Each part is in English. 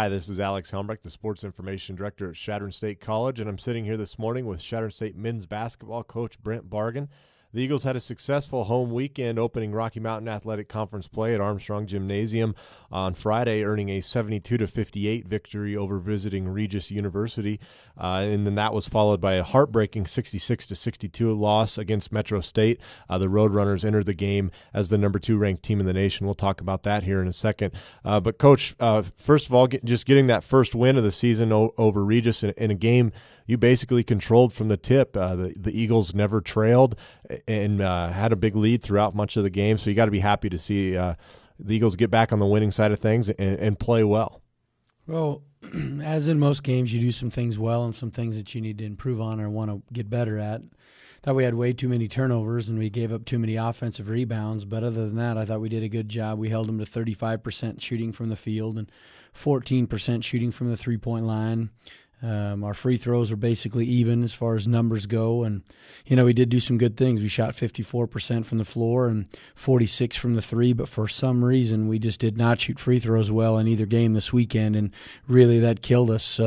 Hi, this is Alex Helmbrecht, the Sports Information Director at Chadron State College, and I'm sitting here this morning with Chadron State men's basketball coach Brent Bargan. The Eagles had a successful home weekend opening Rocky Mountain Athletic Conference play at Armstrong Gymnasium on Friday, earning a 72-58 victory over visiting Regis University. And then that was followed by a heartbreaking 66-62 loss against Metro State. The Roadrunners entered the game as the number 2 ranked team in the nation. We'll talk about that here in a second. But Coach, first of all, just getting that first win of the season over Regis in a game you basically controlled from the tip. The Eagles never trailed and had a big lead throughout much of the game, so you got to be happy to see the Eagles get back on the winning side of things and play well. Well, as in most games, you do some things well and some things that you need to improve on or want to get better at. Thought we had way too many turnovers and we gave up too many offensive rebounds, but other than that, I thought we did a good job. We held them to 35% shooting from the field and 14% shooting from the three-point line. Our free throws are basically even as far as numbers go, and we did do some good things. We shot 54% from the floor and 46% from the three, but for some reason we just did not shoot free throws well in either game this weekend, and really that killed us.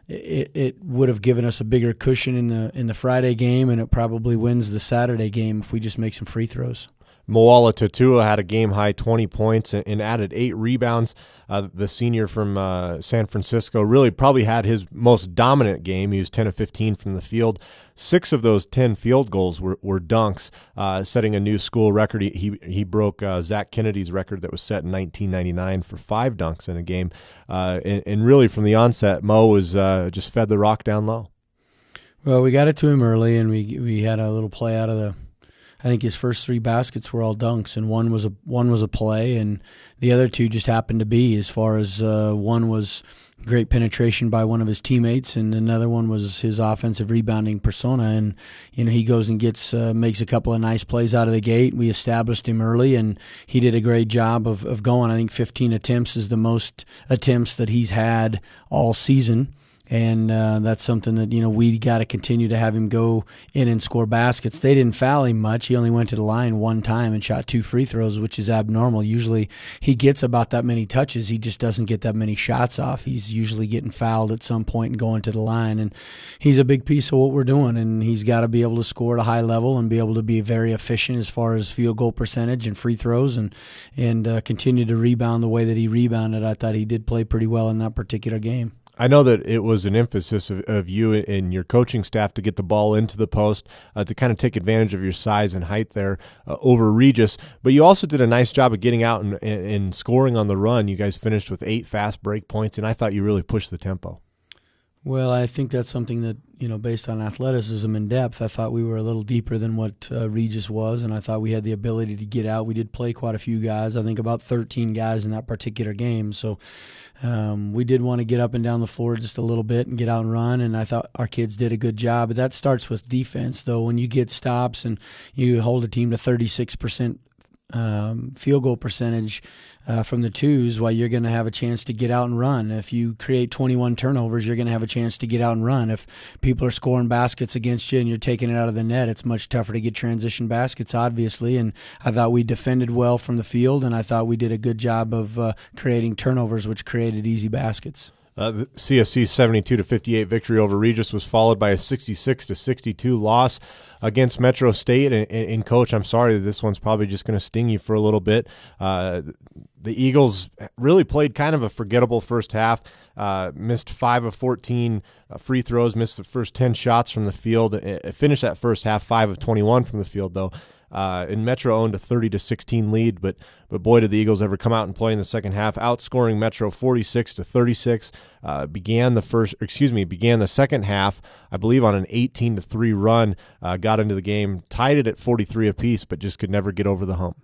It would have given us a bigger cushion in the Friday game, and it probably wins the Saturday game if we just make some free throws. Moala Tatua had a game-high 20 points and added 8 rebounds. The senior from San Francisco really probably had his most dominant game. He was 10 of 15 from the field. 6 of those 10 field goals were dunks, setting a new school record. He broke Zach Kennedy's record that was set in 1999 for 5 dunks in a game. And really from the onset, Mo was just fed the rock down low. Well, we got it to him early, and we had a little play out of I think his first 3 baskets were all dunks, and one was a play, and the other 2 just happened to be. As far as one was great penetration by one of his teammates, and another one was his offensive rebounding persona. And he goes and makes a couple of nice plays out of the gate. We established him early, and he did a great job of going. I think 15 attempts is the most attempts that he's had all season. And that's something that, we got to continue to have him go in and score baskets. They didn't foul him much. He only went to the line 1 time and shot 2 free throws, which is abnormal. Usually he gets about that many touches. He just doesn't get that many shots off. He's usually getting fouled at some point and going to the line. And he's a big piece of what we're doing. And he's got to be able to score at a high level and be able to be very efficient as far as field goal percentage and free throws and continue to rebound the way that he rebounded. I thought he did play pretty well in that particular game. I know that it was an emphasis of you and your coaching staff to get the ball into the post, to kind of take advantage of your size and height there over Regis. But you also did a nice job of getting out and scoring on the run. You guys finished with 8 fast break points, and I thought you really pushed the tempo. Well, I think that's something that, based on athleticism and depth, I thought we were a little deeper than what Regis was, and I thought we had the ability to get out. We did play quite a few guys, I think about 13 guys in that particular game. So we did want to get up and down the floor just a little bit and get out and run, and I thought our kids did a good job. But that starts with defense, though. When you get stops and you hold a team to 36% field goal percentage from the twos, while you're going to have a chance to get out and run. If you create 21 turnovers, you're going to have a chance to get out and run. If people are scoring baskets against you and you're taking it out of the net, it's much tougher to get transition baskets, obviously. And I thought we defended well from the field, and I thought we did a good job of creating turnovers, which created easy baskets. The CSC's 72-58 victory over Regis was followed by a 66-62 loss against Metro State. And Coach, I'm sorry that this one's probably just going to sting you for a little bit. The Eagles really played kind of a forgettable first half, missed 5 of 14 free throws, missed the first 10 shots from the field, finished that first half 5 of 21 from the field, though. And Metro owned a 30-16 lead, but boy, did the Eagles ever come out and play in the second half, outscoring Metro 46-36. Began the second half, I believe, on an 18-3 run. Got into the game, tied it at 43 apiece, but just could never get over the hump.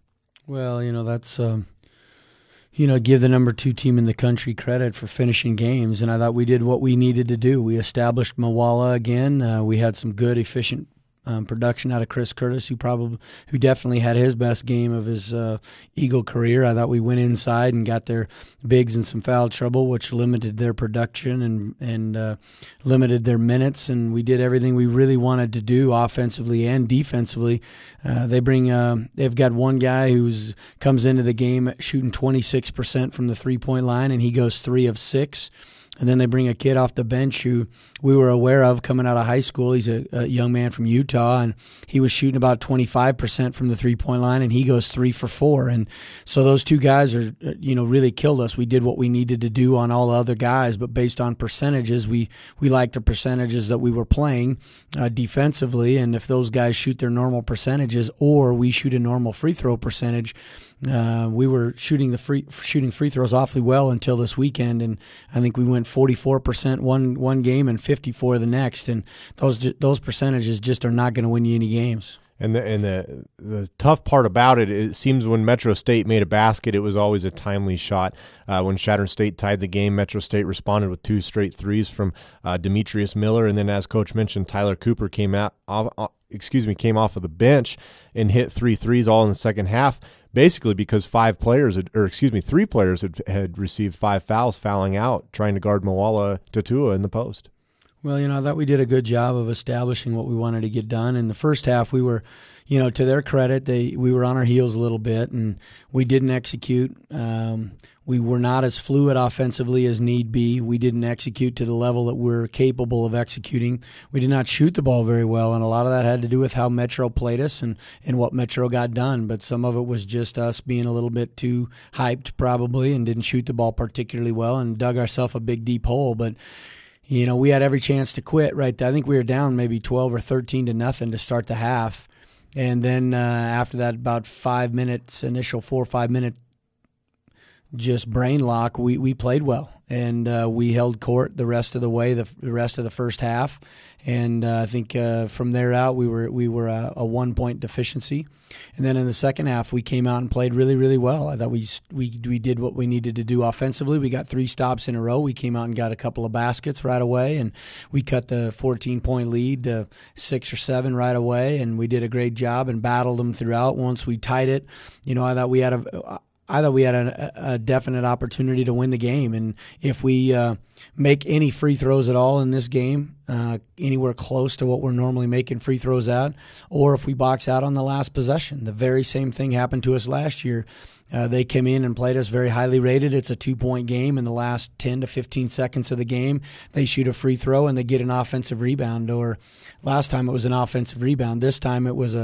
Well, that's give the number 2 team in the country credit for finishing games, and I thought we did what we needed to do. We established Moala again. We had some good, efficient production out of Chris Curtis, who definitely had his best game of his Eagle career. I thought we went inside and got their bigs in some foul trouble, which limited their production and limited their minutes. And we did everything we really wanted to do offensively and defensively. They've got one guy who's comes into the game shooting 26% from the 3-point line, and he goes 3 of 6. And then they bring a kid off the bench who we were aware of coming out of high school. He's a young man from Utah, and he was shooting about 25% from the 3-point line, and he goes 3 for 4. And so those two guys are, really killed us. We did what we needed to do on all the other guys, but based on percentages, we liked the percentages that we were playing defensively. And if those guys shoot their normal percentages or we shoot a normal free throw percentage, we were shooting free throws awfully well until this weekend, and I think we went 44% one game and 54% the next, and those percentages just are not going to win you any games. And the tough part about it seems when Metro State made a basket, it was always a timely shot. When Shattern State tied the game, Metro State responded with 2 straight threes from Demetrius Miller, and then as Coach mentioned, Tyler Cooper came off of the bench and hit 3 threes all in the second half. Basically because 3 players had received 5 fouls, fouling out, trying to guard Moala Tatua in the post. Well, I thought we did a good job of establishing what we wanted to get done. In the first half, we were, to their credit, we were on our heels a little bit, and we didn't execute. We were not as fluid offensively as need be. We didn't execute to the level that we're capable of executing. We did not shoot the ball very well, and a lot of that had to do with how Metro played us and what Metro got done. But some of it was just us being a little bit too hyped probably and didn't shoot the ball particularly well and dug ourselves a big, deep hole. But we had every chance to quit right there. I think we were down maybe 12 or 13-0 to start the half. And then after that, about 5 minutes, initial 4 or 5 minute just brain lock, we played well. And we held court the rest of the way, the rest of the first half. And I think from there out, we were a 1-point deficiency. And then in the second half, we came out and played really, really well. I thought we did what we needed to do offensively. We got 3 stops in a row. We came out and got a couple of baskets right away, and we cut the 14-point lead to 6 or 7 right away. And we did a great job and battled them throughout. Once we tied it, I thought we had a definite opportunity to win the game. And if we make any free throws at all in this game, anywhere close to what we're normally making free throws at, or if we box out on the last possession, the very same thing happened to us last year. They came in and played us very highly rated. It's a 2-point game. In the last 10 to 15 seconds of the game, they shoot a free throw and they get an offensive rebound. Or last time it was an offensive rebound. This time it was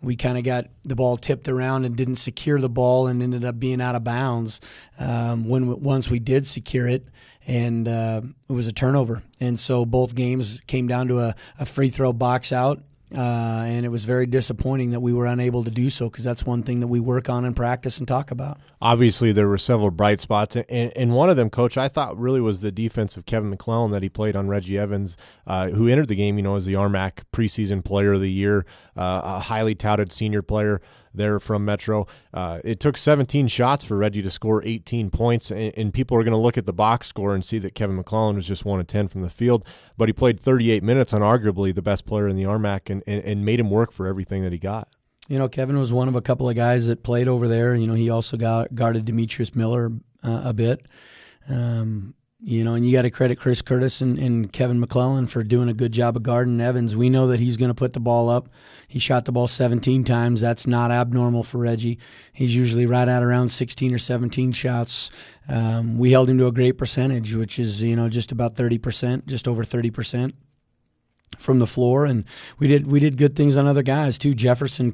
we kind of got the ball tipped around and didn't secure the ball and ended up being out of bounds once we did secure it. And it was a turnover. And so both games came down to a free throw box out. And it was very disappointing that we were unable to do so, because that's one thing that we work on in practice and talk about. Obviously, there were several bright spots, and one of them, Coach, I thought really was the defense of Kevin McClellan that he played on Reggie Evans, who entered the game, as the RMAC preseason player of the year, a highly touted senior player there from Metro. It took 17 shots for Reggie to score 18 points, and people are going to look at the box score and see that Kevin McClellan was just 1 of 10 from the field, but he played 38 minutes on arguably the best player in the RMAC and made him work for everything that he got. Kevin was one of a couple of guys that played over there. He also guarded Demetrius Miller a bit. And you got to credit Chris Curtis and Kevin McClellan for doing a good job of guarding Evans. We know that he's going to put the ball up. He shot the ball 17 times. That's not abnormal for Reggie. He's usually right at around 16 or 17 shots. We held him to a great percentage, which is, just about 30%, just over 30%. From the floor, and we did good things on other guys too. Jefferson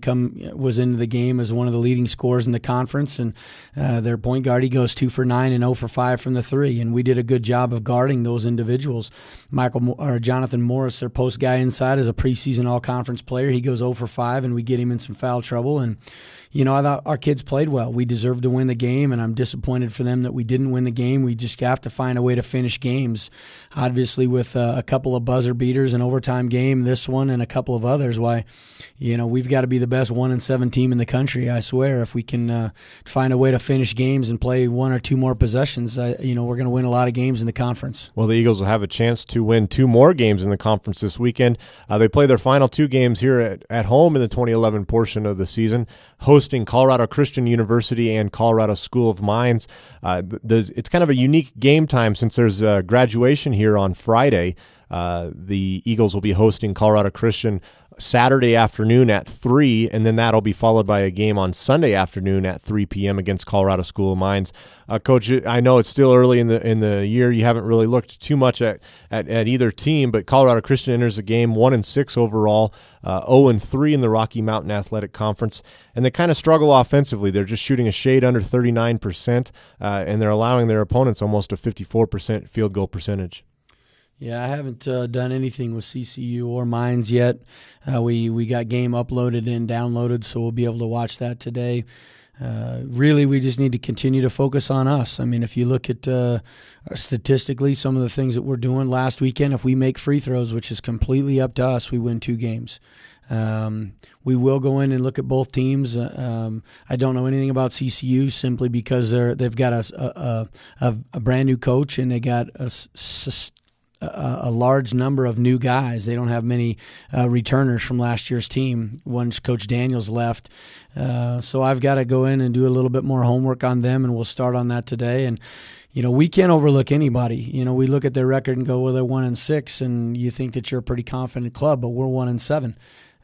was into the game as one of the leading scorers in the conference, and their point guard, he goes 2 for 9 and 0 for 5 from the 3, and we did a good job of guarding those individuals. Jonathan Morris, their post guy inside, is a preseason all-conference player. He goes 0 for 5, and we get him in some foul trouble. And I thought our kids played well. We deserved to win the game, and I'm disappointed for them that we didn't win the game. We just have to find a way to finish games. Obviously, with a couple of buzzer beaters, an overtime game, this one, and a couple of others. Why, we've got to be the best 1-7 team in the country. I swear, if we can find a way to finish games and play one or two more possessions, we're going to win a lot of games in the conference. Well, the Eagles will have a chance to win 2 more games in the conference this weekend. They play their final 2 games here at home in the 2011 portion of the season, hosting Colorado Christian University and Colorado School of Mines. It's kind of a unique game time since there's graduation here on Friday. The Eagles will be hosting Colorado Christian Saturday afternoon at 3, and then that'll be followed by a game on Sunday afternoon at 3 p.m. against Colorado School of Mines. Coach, I know it's still early in the year. You haven't really looked too much at either team, but Colorado Christian enters the game 1-6 overall, 0-3 in the Rocky Mountain Athletic Conference, and they kind of struggle offensively. They're just shooting a shade under 39%, and they're allowing their opponents almost a 54% field goal percentage. Yeah, I haven't done anything with CCU or Mines yet. We got game uploaded and downloaded, so we'll be able to watch that today. Really, we just need to continue to focus on us. I mean, if you look at statistically some of the things that we're doing last weekend, if we make free throws, which is completely up to us, we win 2 games. We will go in and look at both teams. I don't know anything about CCU simply because they've got a brand new coach and they got a large number of new guys. They don't have many returners from last year's team once Coach Daniels left. So I've got to go in and do a little bit more homework on them, and we'll start on that today. And, we can't overlook anybody. We look at their record and go, well, they're 1-6, and you think that you're a pretty confident club, but we're 1-7.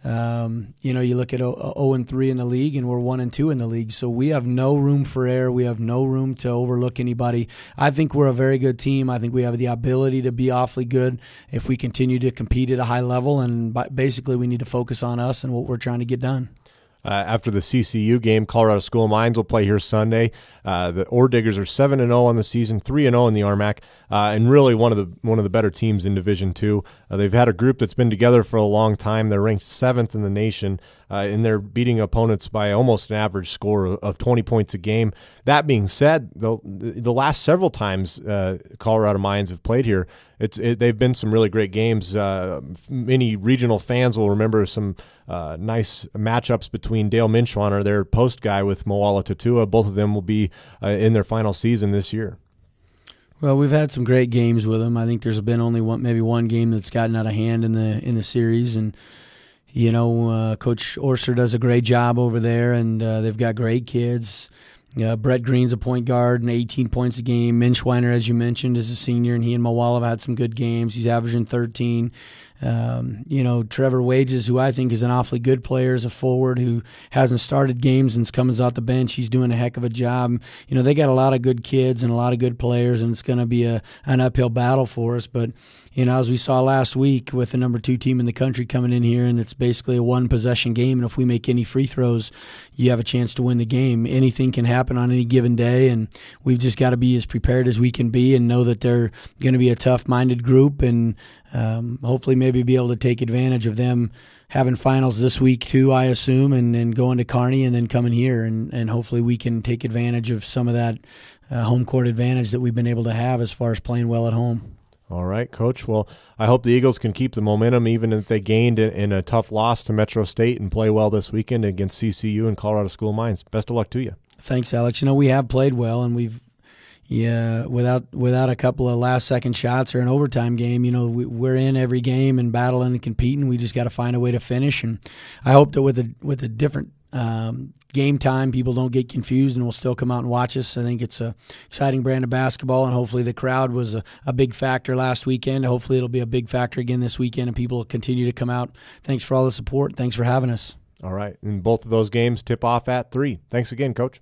You look at 0-3 in the league, and we're 1-2 in the league. So we have no room for error. We have no room to overlook anybody. I think we're a very good team. I think we have the ability to be awfully good if we continue to compete at a high level. And basically, we need to focus on us and what we're trying to get done. After the CCU game, Colorado School of Mines will play here Sunday. The Ore Diggers are 7-0 on the season, 3-0 in the RMAC, and really one of the better teams in Division II. They've had a group that's been together for a long time. They're ranked 7th in the nation, and they're beating opponents by almost an average score of 20 points a game. That being said, the last several times Colorado Mines have played here, they've been some really great games. Many regional fans will remember some nice matchups between Dale Minchwaner, their post guy, with Moala Tatua. Both of them will be in their final season this year. Well, we've had some great games with them. I think there's been only maybe one game that's gotten out of hand in the series, and Coach Orser does a great job over there, and they've got great kids. Brett Green's a point guard and 18 points a game. Minchweiner, as you mentioned, is a senior, and he and Moala have had some good games. He's averaging 13. Trevor Wages, who I think is an awfully good player, is a forward who hasn't started games and comes out the bench. He's doing a heck of a job. They got a lot of good kids and a lot of good players, and it's going to be an uphill battle for us. But, as we saw last week with the number 2 team in the country coming in here, and it's basically a one-possession game, and if we make any free throws, you have a chance to win the game. Anything can happen on any given day, and we've just got to be as prepared as we can be and know that they're going to be a tough-minded group, and hopefully maybe be able to take advantage of them having finals this week too, I assume, and going to Kearney and then coming here, and hopefully we can take advantage of some of that home court advantage that we've been able to have as far as playing well at home. All right, Coach. Well, I hope the Eagles can keep the momentum even if they gained in a tough loss to Metro State and play well this weekend against CCU and Colorado School of Mines. Best of luck to you. Thanks, Alex. We have played well, and without a couple of last-second shots or an overtime game, we're in every game and battling and competing. We just got to find a way to finish, and I hope that with a different game time, people don't get confused and will still come out and watch us. I think it's a exciting brand of basketball, and hopefully the crowd was a big factor last weekend. Hopefully it'll be a big factor again this weekend, and people will continue to come out. Thanks for all the support. Thanks for having us. All right, and both of those games tip off at 3. Thanks again, Coach.